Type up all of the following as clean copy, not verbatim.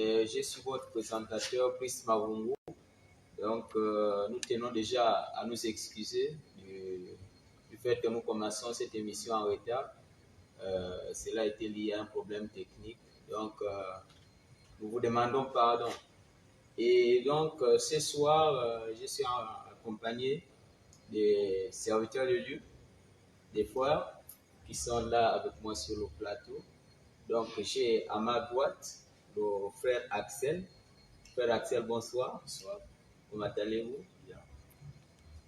je suis votre présentateur, Brice Mavungu. Donc, nous tenons déjà à nous excuser du fait que nous commençons cette émission en retard. Cela a été lié à un problème technique. Donc, nous vous demandons pardon. Et donc, ce soir, je suis accompagné des serviteurs de Dieu, des frères qui sont là avec moi sur le plateau. Donc, j'ai à ma droite le frère Axel. Frère Axel, bonsoir. Bonsoir. Comment allez-vous? Bien.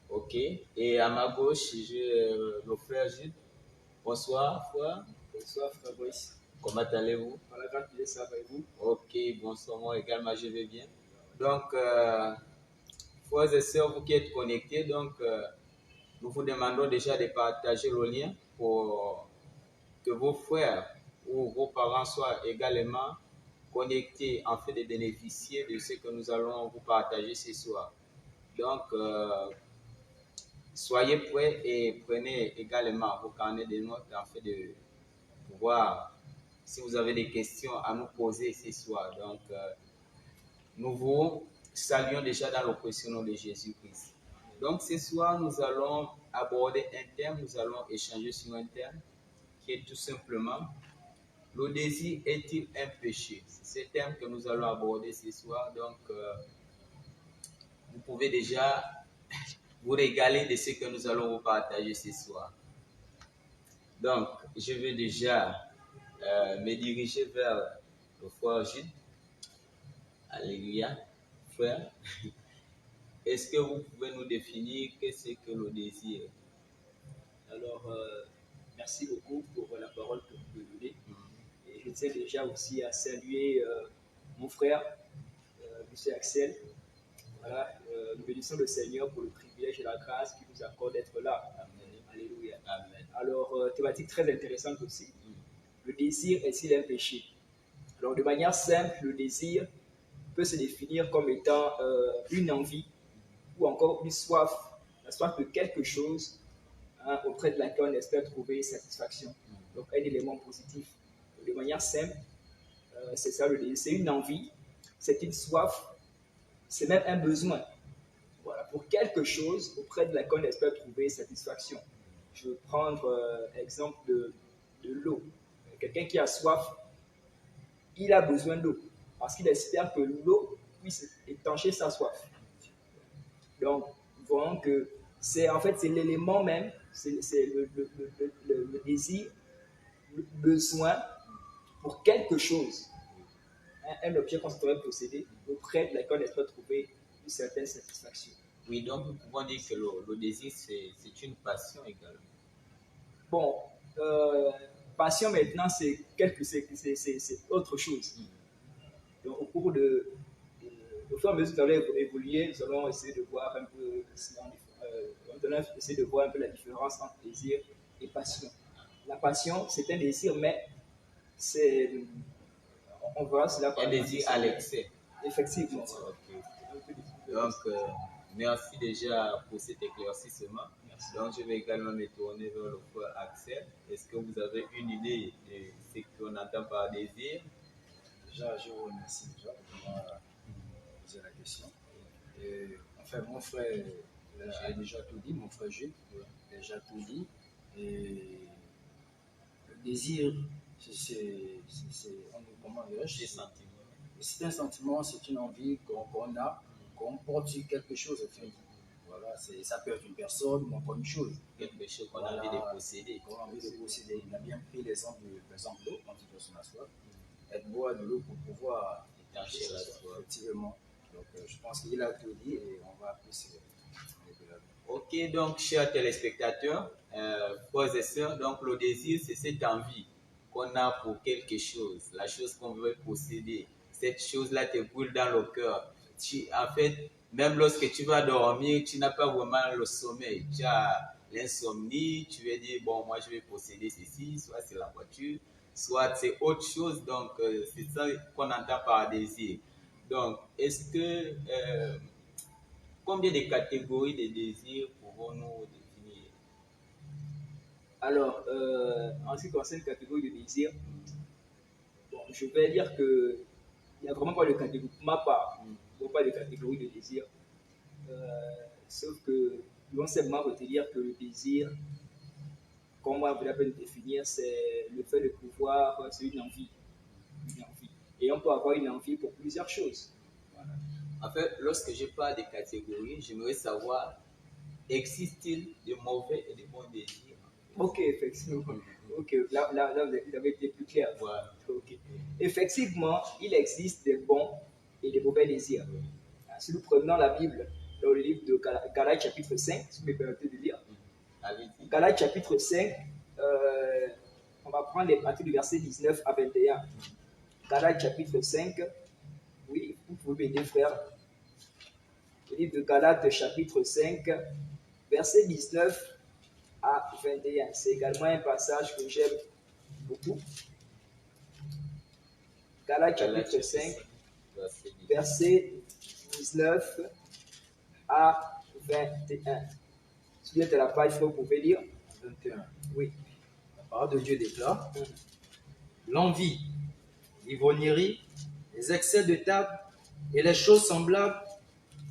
Ok. Et à ma gauche, j'ai le frère Jules. Bonsoir, frère. Bonsoir, frère Brice. Comment allez-vous? Par la grâce de Dieu, ça va et vous? Ok, bonsoir, moi également, je vais bien. Donc, frères et sœurs, vous qui êtes connectés, donc, nous vous demandons déjà de partager le lien pour que vos frères ou vos parents soient également connectés en fait de bénéficier de ce que nous allons vous partager ce soir. Donc, soyez prêts et prenez également vos carnets de notes en fait de pouvoir, si vous avez des questions à nous poser ce soir. Donc, nous vous saluons déjà dans le précieux nom de Jésus-Christ. Donc, ce soir, nous allons aborder un thème, nous allons échanger sur un thème qui est tout simplement: le désir est-il un péché? C'est ce thème que nous allons aborder ce soir. Donc, vous pouvez déjà vous régaler de ce que nous allons vous partager ce soir. Donc, je vais déjà me diriger vers le frère Gilles. Alléluia, frère. Est-ce que vous pouvez nous définir qu'est-ce que le désir? Alors, merci beaucoup pour la parole que vous me donnez. Et je tiens déjà aussi à saluer mon frère, M. Axel. Voilà, nous bénissons le Seigneur pour le privilège et la grâce qu'il nous accorde d'être là. Amen. Alléluia. Amen. Alors, thématique très intéressante aussi. Le désir est-il un péché? Alors, de manière simple, le désir peut se définir comme étant une envie ou encore une soif, la soif de quelque chose auprès de laquelle on espère trouver satisfaction. Donc, un élément positif. De manière simple, c'est ça le désir. C'est une envie, c'est une soif, c'est même un besoin. Voilà, pour quelque chose auprès de laquelle on espère trouver satisfaction. Je vais prendre l'exemple de l'eau. Quelqu'un qui a soif, il a besoin d'eau parce qu'il espère que l'eau puisse étancher sa soif. Donc, voyons que c'est l'élément même, c'est le désir, le besoin pour quelque chose, un objet qu'on pourrait posséder auprès de laquelle on espère trouver une certaine satisfaction. Oui, donc nous pouvons dire que le désir, c'est une passion également. Bon, passion maintenant, c'est autre chose. Donc, au cours au fur et à mesure que nous allons évoluer, nous allons essayer de voir un peu, la différence entre désir et passion. La passion, c'est un désir, mais on verra cela par un désir à l'excès. Effectivement. Okay. Donc, merci déjà pour cet éclaircissement. Merci. Donc, je vais également me tourner vers le frère Axel. Est-ce que vous avez une idée de ce qu'on entend par désir? Déjà, je vous remercie déjà pour poser la question. Et, enfin, mon frère a déjà tout dit, mon frère Jules a déjà tout dit. Et le désir, c'est un sentiment, c'est une envie qu'on a, qu'on porte sur quelque chose. Enfin, voilà, ça peut être une personne ou encore une chose. Quelque chose qu'on a envie de posséder. Qu'on a envie de posséder. Il a bien pris l'exemple de l'eau, quand il doit son soif. Elle boit de l'eau pour pouvoir étancher la soif. Effectivement. Donc, je pense qu'il a tout dit et on va plus. Ok, donc, chers téléspectateurs, frères et sœurs, donc le désir, c'est cette envie qu'on a pour quelque chose, la chose qu'on veut posséder. Cette chose-là te brûle dans le cœur. En fait, même lorsque tu vas dormir, tu n'as pas vraiment le sommeil. Tu as l'insomnie, tu veux dire, bon, moi je vais posséder ceci, soit c'est la voiture, soit c'est autre chose. Donc, c'est ça qu'on entend par désir. Donc, est-ce que, combien de catégories de désirs pouvons-nous définir? Alors, en ce qui concerne la catégorie de désir, bon, je vais dire que il n'y a vraiment pas de catégorie, pour ma part, il n'y a pas de catégorie de désir. Sauf que nous allons simplement retenir que le désir, comme moi, vous l'avez définir, c'est le fait de pouvoir, c'est une envie. Une envie. Et on peut avoir une envie pour plusieurs choses. Voilà. En fait, lorsque je parle de catégories, j'aimerais savoir, existe-t-il de mauvais et de bons désirs? Ok, effectivement. Ok, là vous avez été plus clair. Voilà. Okay. Effectivement, il existe des bons et des mauvais désirs. Si nous prenons la Bible, dans le livre de Galates chapitre 5, si vous me permettez de lire, Galates chapitre 5, on va prendre les parties du verset 19 à 21. Galates chapitre 5, oui, vous pouvez m'aider frère. Le livre de Galates chapitre 5, verset 19 à 21. C'est également un passage que j'aime beaucoup. Galates chapitre 5, verset 19 à 21. Si vous êtes à la page, vous pouvez lire. 21. Oui. La parole de Dieu déclare l'envie, l'ivrognerie, les excès de table et les choses semblables.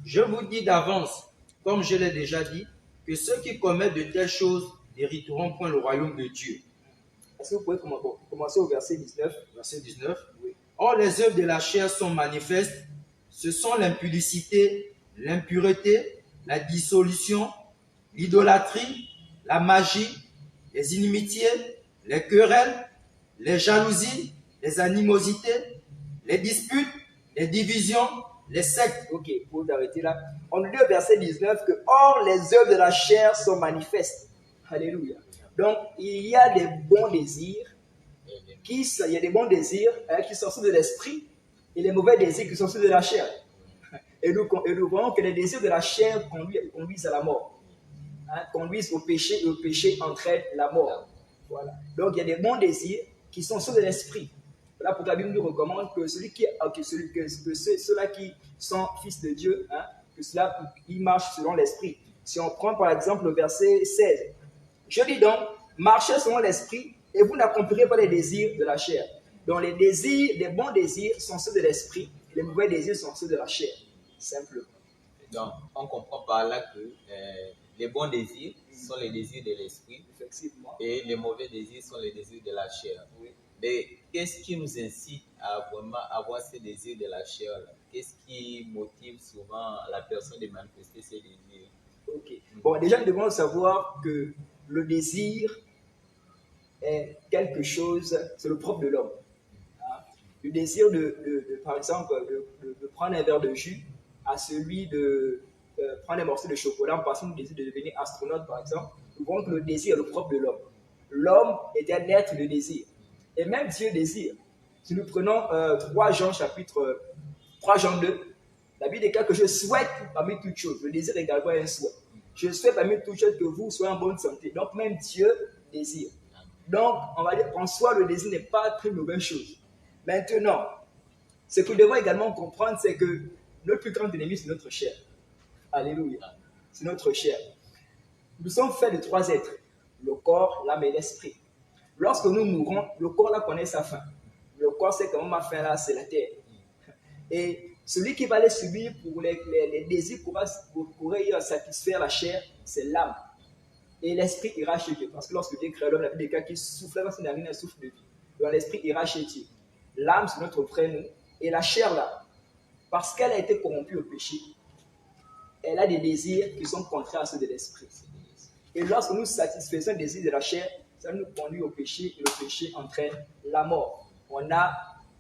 Je vous dis d'avance, comme je l'ai déjà dit, que ceux qui commettent de telles choses n'hériteront point le royaume de Dieu. Est-ce que vous pouvez commencer au verset 19? Verset 19. Oui. Or, les œuvres de la chair sont manifestes. Ce sont l'impudicité, l'impureté, la dissolution, l'idolâtrie, la magie, les inimitiés, les querelles, les jalousies, les animosités, les disputes, les divisions, les sectes. Ok, vous vous arrêtez là. On lit au verset 19 que or les œuvres de la chair sont manifestes. Alléluia. Donc il y a des bons désirs qui sont ceux de l'esprit et les mauvais désirs qui sont ceux de la chair. Et nous voyons que les désirs de la chair conduisent à la mort. Conduisent au péché et le péché entraîne la mort. Voilà. Donc il y a des bons désirs qui sont ceux de l'esprit. Voilà pourquoi la Bible nous recommande que ceux-là qui sont fils de Dieu, que ceux-là ils marchent selon l'esprit. Si on prend par exemple le verset 16, je dis donc, marchez selon l'esprit et vous n'accomplirez pas les désirs de la chair. Donc les bons désirs sont ceux de l'esprit, les mauvais désirs sont ceux de la chair. Simplement. Donc, on comprend par là que les bons désirs sont les désirs de l'esprit. Effectivement. Et les mauvais désirs sont les désirs de la chair. Oui. Mais qu'est-ce qui nous incite à vraiment avoir ces désirs de la chair? Qu'est-ce qui motive souvent la personne de manifester ces désirs? Ok. Bon, déjà, nous devons savoir que le désir est quelque chose, c'est le propre de l'homme. Le désir par exemple, de prendre un verre de jus à celui de prendre un morceau de chocolat en passant du désir de devenir astronaute, par exemple, nous voyons que le désir est le propre de l'homme. L'homme est un être de désir. Et même Dieu désire. Si nous prenons 3 Jean 2, la Bible déclare que je souhaite parmi toutes choses. Le désir est également un souhait. Je souhaite parmi toutes choses que vous soyez en bonne santé. Donc même Dieu désire. Donc on va dire qu'en soi le désir n'est pas une mauvaise chose. Maintenant, ce que nous devons également comprendre, c'est que notre plus grand ennemi, c'est notre chair. Alléluia. C'est notre chair. Nous sommes faits de 3 êtres. Le corps, l'âme et l'esprit. Lorsque nous mourrons, le corps là connaît sa fin. Le corps sait que ma fin là, c'est la terre. Et celui qui va les subir pour les désirs pour satisfaire la chair, c'est l'âme. Et l'esprit ira chez Dieu. Parce que lorsque Dieu crée l'homme, la Bible déclare qu'il souffle dans ses narines un souffle de vie. Donc l'esprit ira chez Dieu. L'âme, c'est notre frère, nous. Et la chair là, parce qu'elle a été corrompue au péché, elle a des désirs qui sont contraires à ceux de l'esprit. Et lorsque nous satisfaisons les désirs de la chair, ça nous conduit au péché et le péché entraîne la mort. On a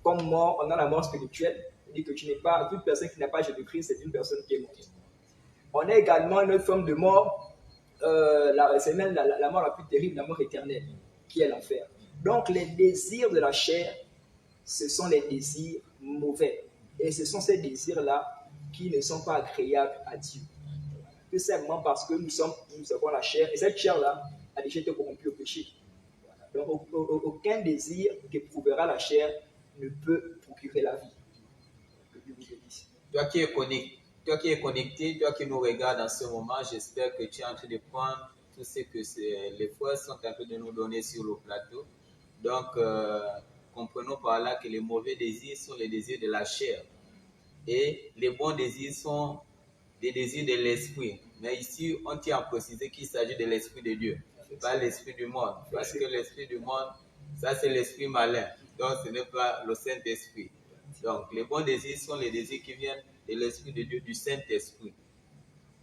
comme mort, on a la mort spirituelle. C'est-à-dire que toute personne qui n'a pas Jésus-Christ, c'est une personne qui est morte. On a également une autre forme de mort, c'est même la mort la plus terrible, la mort éternelle, qui est l'enfer. Donc les désirs de la chair, ce sont les désirs mauvais. Et ce sont ces désirs-là qui ne sont pas agréables à Dieu. Tout simplement parce que nous avons la chair, et cette chair-là a déjà été corrompue au péché. Donc aucun désir qu'éprouvera la chair ne peut procurer la vie. Toi qui es connecté, toi qui nous regardes en ce moment, j'espère que tu es en train de prendre tout ce que les frères sont en train de nous donner sur le plateau. Donc, comprenons par là que les mauvais désirs sont les désirs de la chair et les bons désirs sont des désirs de l'esprit. Mais ici, on tient à préciser qu'il s'agit de l'esprit de Dieu, pas l'esprit du monde. Parce que l'esprit du monde, ça c'est l'esprit malin. Donc ce n'est pas le Saint-Esprit. Donc les bons désirs sont les désirs qui viennent de l'esprit de Dieu, du Saint-Esprit.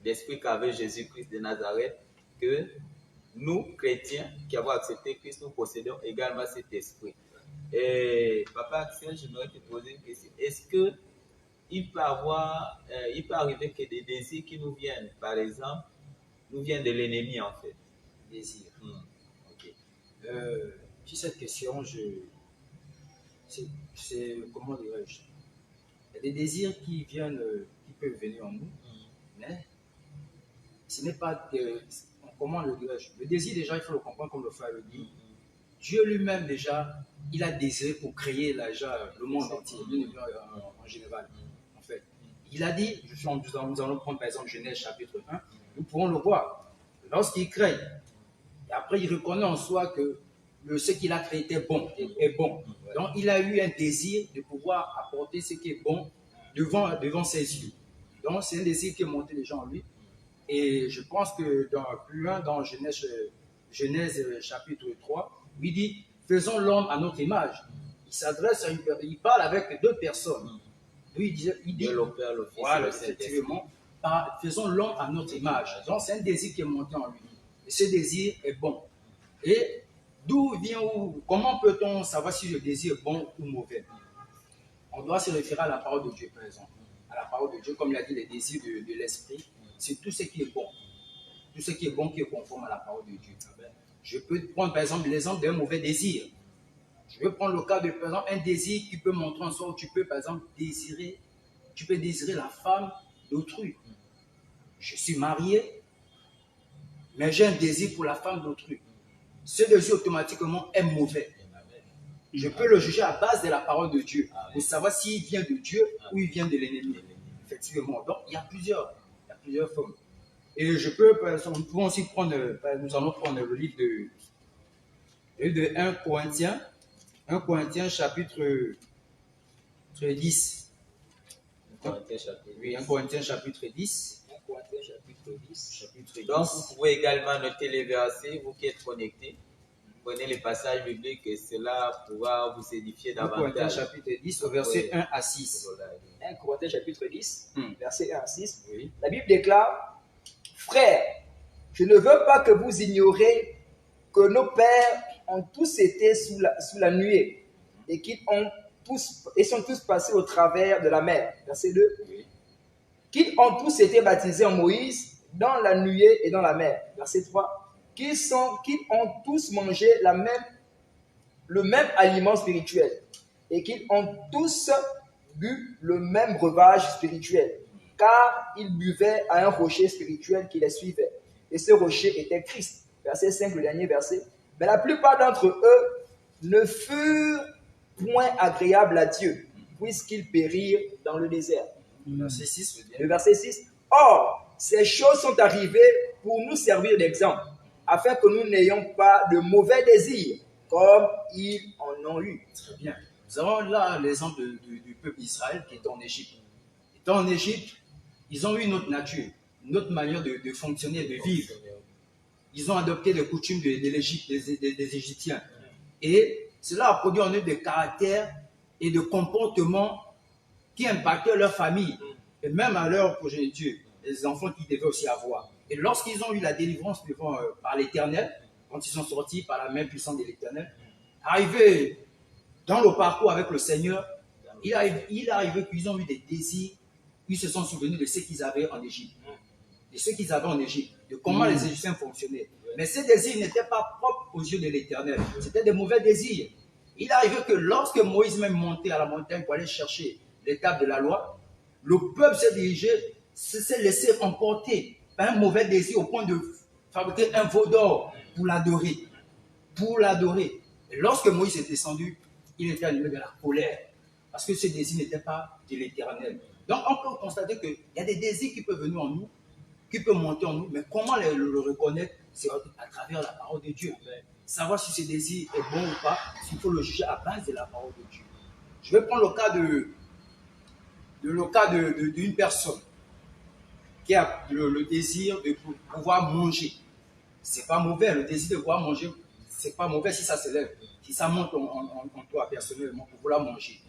L'esprit qu'avait Jésus-Christ de Nazareth, que nous, chrétiens, qui avons accepté Christ, nous possédons également cet esprit. Et Papa Axel, j'aimerais te poser une question. Est-ce que il peut arriver que des désirs qui nous viennent, par exemple, nous viennent de l'ennemi en fait? Désir. Ok. Sur cette question, c'est comment dirais-je? Il y a des désirs qui viennent, qui peuvent venir en nous, mais ce n'est pas comment le dirais-je? Le désir déjà, il faut le comprendre comme le frère le dit. Dieu lui-même déjà, il a désiré pour créer déjà le monde entier, en général. En fait, il a dit, nous allons prendre par exemple Genèse chapitre 1, nous pourrons le voir. Lorsqu'il crée, et après il reconnaît en soi que ce qu'il a créé était bon, est bon. Donc il a eu un désir de pouvoir apporter ce qui est bon devant ses yeux. Donc c'est un désir qui est monté déjà en lui. Et je pense que plus loin dans Genèse chapitre 3, il dit, faisons l'homme à notre image. Il s'adresse à il parle avec deux personnes. Lui, il dit, le Père, le Fils, voilà, effectivement, faisons l'homme à notre image. Donc c'est un désir qui est monté en lui. Et ce désir est bon. Et comment peut-on savoir si le désir est bon ou mauvais? On doit se référer à la parole de Dieu, par exemple. À la parole de Dieu, comme il a dit, les désirs de l'esprit, c'est tout ce qui est bon. Tout ce qui est bon qui est conforme à la parole de Dieu. Je peux prendre par exemple l'exemple d'un mauvais désir. Je vais prendre le cas de, par exemple, un désir qui peut montrer en soi où tu peux par exemple désirer la femme d'autrui. Je suis marié, mais j'ai un désir pour la femme d'autrui. Ce désir automatiquement est mauvais. Je peux le juger à base de la parole de Dieu pour savoir s'il vient de Dieu ou il vient de l'ennemi. Effectivement. Donc il y a plusieurs formes. Et je peux, par exemple, nous pouvons aussi prendre, nous allons prendre le livre de 1 Corinthiens chapitre 10. 1 Corinthiens chapitre 10. Donc, vous pouvez également noter les versets, vous qui êtes connectés. Prenez les passages bibliques et cela pourra vous édifier 1 Corinthiens davantage. chapitre 10, au verset 1 à 6. 1 Corinthiens chapitre 10, verset 1 à 6. Oui. La Bible déclare, frères, je ne veux pas que vous ignoriez que nos pères ont tous été sous la nuée et qu'ils sont tous passés au travers de la mer. Verset 2. Oui. Qu'ils ont tous été baptisés en Moïse dans la nuée et dans la mer. Verset 3. Qu'ils ont tous mangé le même aliment spirituel et qu'ils ont tous bu le même breuvage spirituel, car ils buvaient à un rocher spirituel qui les suivait. Et ce rocher était Christ. Verset 5, le dernier verset. Mais la plupart d'entre eux ne furent point agréables à Dieu, puisqu'ils périrent dans le désert. Verset 6. Le verset 6. Or, ces choses sont arrivées pour nous servir d'exemple, afin que nous n'ayons pas de mauvais désirs, comme ils en ont eu. Très bien. Nous avons là l'exemple du peuple d'Israël qui est en Égypte. Étant en Égypte, ils ont eu une autre nature, une autre manière de fonctionner, de vivre. Ils ont adopté les coutumes de l'Égypte, des Égyptiens. Et cela a produit en eux des caractères et des comportements qui impactaient leur famille et même à leur progéniture, les enfants qu'ils devaient aussi avoir. Et lorsqu'ils ont eu la délivrance par l'Éternel, quand ils sont sortis par la main puissante de l'Éternel, arrivés dans le parcours avec le Seigneur, il est arrivé qu'ils ont eu des désirs, ils se sont souvenus de ce qu'ils avaient en Égypte, de comment les Égyptiens fonctionnaient. Mais ces désirs n'étaient pas propres aux yeux de l'Éternel, c'était des mauvais désirs. Il est arrivé que lorsque Moïse même montait à la montagne pour aller chercher les tables de la loi, le peuple s'est laissé emporter par un mauvais désir au point de fabriquer un veau d'or pour l'adorer. Et lorsque Moïse est descendu, il était animé de la colère, parce que ce désir n'était pas de l'Éternel. Donc on peut constater qu'il y a des désirs qui peuvent venir en nous, qui peuvent monter en nous, mais comment le reconnaître? C'est à travers la parole de Dieu. savoir si ce désir est bon ou pas, il faut le juger à base de la parole de Dieu. Je vais prendre le cas d'une personne qui a le désir de pouvoir manger. C'est pas mauvais, le désir de pouvoir manger, c'est pas mauvais si ça s'élève, si ça monte en toi personnellement pour vouloir manger.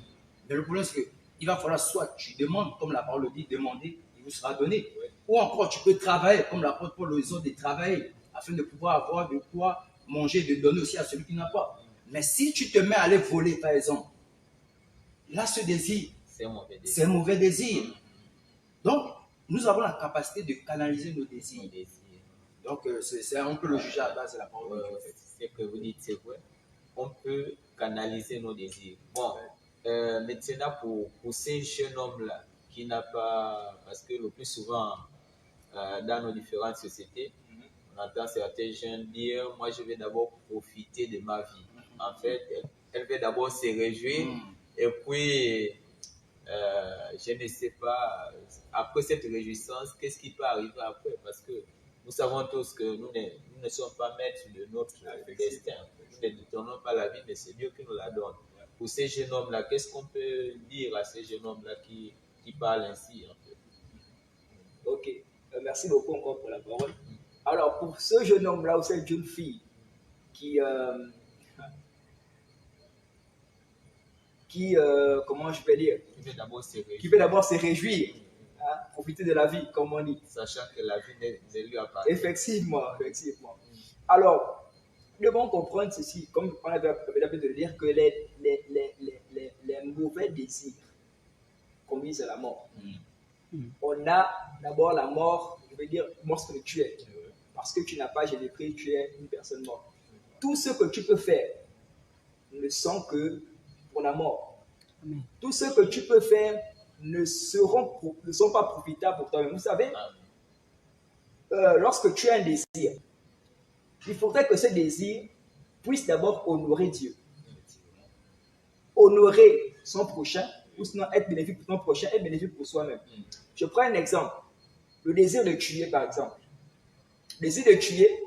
Mais le problème, c'est qu'il va falloir soit tu demandes, comme la parole le dit, demander, il vous sera donné. Ou encore, tu peux travailler, comme l'apôtre Paul le dit, de travailler, afin de pouvoir avoir de quoi manger, de donner aussi à celui qui n'a pas. Mais si tu te mets à aller voler, par exemple, là, ce désir, c'est un mauvais désir. Donc, nous avons la capacité de canaliser nos désirs. Donc, on peut le juger à base de la parole de Dieu. Ce que vous dites, c'est vrai. On peut canaliser nos désirs. Bon, maintenant, pour ces jeunes hommes-là, qui n'a pas... Parce que le plus souvent, dans nos différentes sociétés, on entend certains jeunes dire, moi, je vais d'abord profiter de ma vie. En fait, elle veut d'abord se réjouir. Et puis, je ne sais pas, après cette réjouissance, qu'est-ce qui peut arriver après? Parce que nous savons tous que nous ne sommes pas maîtres de notre destin. Nous ne détournons pas la vie, mais c'est Dieu qui nous la donne. Pour ces jeunes hommes-là, qu'est-ce qu'on peut dire à ces jeunes hommes-là qui parlent ainsi, en fait? Ok, merci beaucoup encore pour la parole. Alors, pour ce jeune homme-là ou cette jeune fille qui comment je vais dire, qui veut d'abord se réjouir, hein, profiter de la vie, comme on dit. Sachant que la vie ne lui appartient. Effectivement. Alors, nous devons comprendre ceci, comme on avait l'habitude de le dire, que les mauvais désirs conduisent à la mort. On a d'abord la mort, je veux dire, mort spirituelle. Parce que tu n'as pas Jésus-Christ, tu es une personne morte. Tout ce que tu peux faire ne sont que pour la mort. Tout ce que tu peux faire ne sont pas profitables pour toi-même. Vous savez, lorsque tu as un désir, il faudrait que ce désir puisse d'abord honorer Dieu. Honorer son prochain, ou sinon être bénéfique pour son prochain, être bénéfique pour soi-même. Je prends un exemple. Le désir de tuer, par exemple. Le désir de tuer,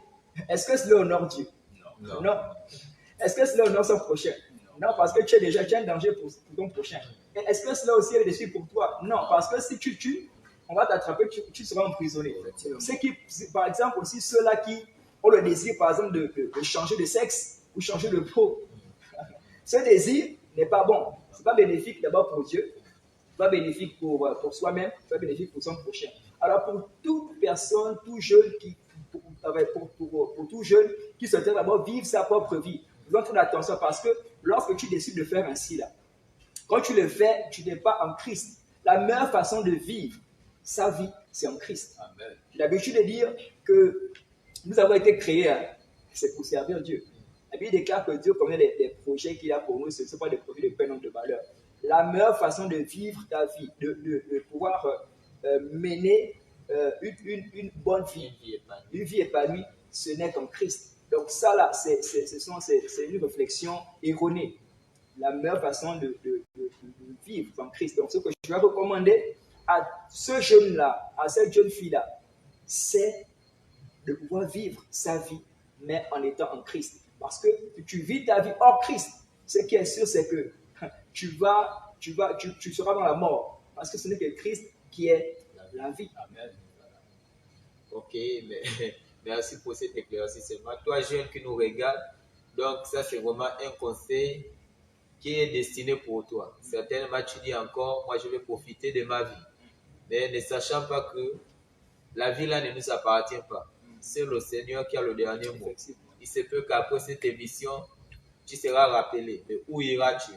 est-ce que cela honore Dieu? Non. Est-ce que cela honore son prochain? Non, parce que tu es un danger pour ton prochain. Et est-ce que cela aussi est bénéfique pour toi? Non, parce que si tu tues, on va t'attraper, tu seras emprisonné. Par exemple, aussi ceux-là qui ont le désir, par exemple, de changer de sexe ou changer de peau. Ce désir n'est pas bon. Ce n'est pas bénéfique d'abord pour Dieu, ce n'est pas bénéfique pour soi-même, ce n'est pas bénéfique pour son prochain. Alors, pour toute personne, tout jeune pour tout jeune qui souhaiterait d'abord vivre sa propre vie, nous devons faire attention parce que lorsque tu décides de faire ainsi là, quand tu le fais, tu n'es pas en Christ. La meilleure façon de vivre sa vie, c'est en Christ. J'ai l'habitude de dire que nous avons été créés, c'est pour servir Dieu. La Bible déclare que Dieu connaît les projets qu'il a pour nous, ce ne sont pas des projets de paix, non de valeur. La meilleure façon de vivre ta vie, de pouvoir mener une bonne vie, une vie épanouie, ce n'est qu'en Christ. Donc ça là, c'est une réflexion erronée. La meilleure façon de vivre en Christ. Donc ce que je vais recommander à ce jeune-là, à cette jeune fille-là, c'est de pouvoir vivre sa vie, mais en étant en Christ. Parce que tu vis ta vie hors Christ. Ce qui est sûr, c'est que tu seras dans la mort. Parce que ce n'est que Christ qui est la vie. Amen. Ok, mais merci pour cet éclaircissement. Toi, jeune qui nous regarde, donc ça c'est vraiment un conseil qui est destiné pour toi. Certainement, tu dis encore, moi je vais profiter de ma vie. Mais ne sachant pas que la vie là ne nous appartient pas. C'est le Seigneur qui a le dernier mot. Il se peut qu'après cette émission, tu seras rappelé. Mais où iras-tu?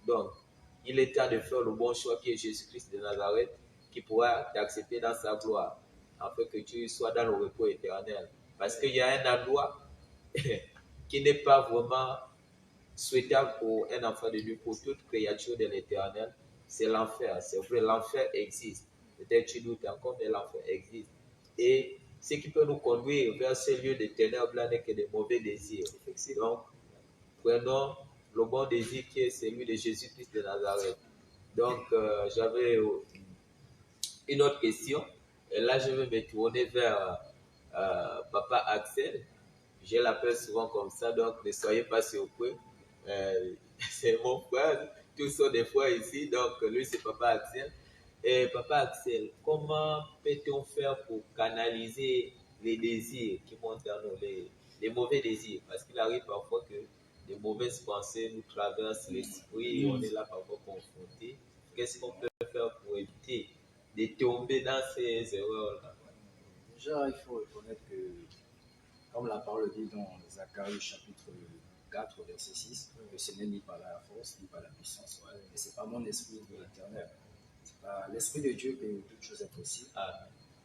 Donc, il est temps de faire le bon choix qui est Jésus-Christ de Nazareth, qui pourra t'accepter dans sa gloire, afin que tu sois dans le repos éternel. Parce qu'il y a un endroit qui n'est pas vraiment souhaitable pour un enfant de Dieu, pour toute créature de l'éternel, c'est l'enfer. C'est vrai, l'enfer existe. Peut-être tu doutes encore, mais l'enfer existe. Et ce qui peut nous conduire vers ce lieu de ténèbres n'est que de mauvais désirs. Donc, prenons le bon désir qui est celui de Jésus-Christ de Nazareth. Donc, j'avais une autre question. Et là, je vais me tourner vers Papa Axel. Je l'appelle souvent comme ça, donc ne soyez pas surpris. C'est mon frère, tous sont des frères ici, donc lui c'est Papa Axel. Et Papa Axel, comment peut-on faire pour canaliser les désirs qui montent dans nous, les mauvais désirs? Parce qu'il arrive parfois que des mauvaises pensées nous traversent l'esprit et on est là parfois confronté. Qu'est-ce qu'on peut faire pour éviter de tomber dans ces erreurs-là? Déjà, il faut reconnaître que, comme la parole dit dans Zacharie chapitre 4, verset 6, que ce n'est ni par la force, ni par la puissance, mais ce n'est pas mon esprit de l'éternel. C'est pas l'esprit de Dieu que toute chose est possible.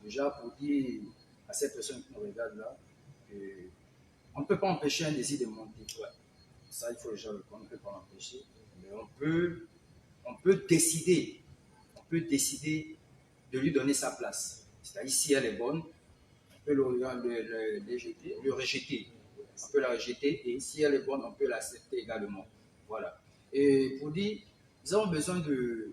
Déjà, pour dire à cette personne qui nous regarde là, on ne peut pas empêcher un désir de monter. Ça, il faut déjà le connaître, on ne peut pas l'empêcher. Mais on peut décider de lui donner sa place. C'est-à-dire, si elle est bonne, on peut le rejeter. On peut la rejeter et si elle est bonne, on peut l'accepter également. Voilà. Et pour dire, nous avons besoin de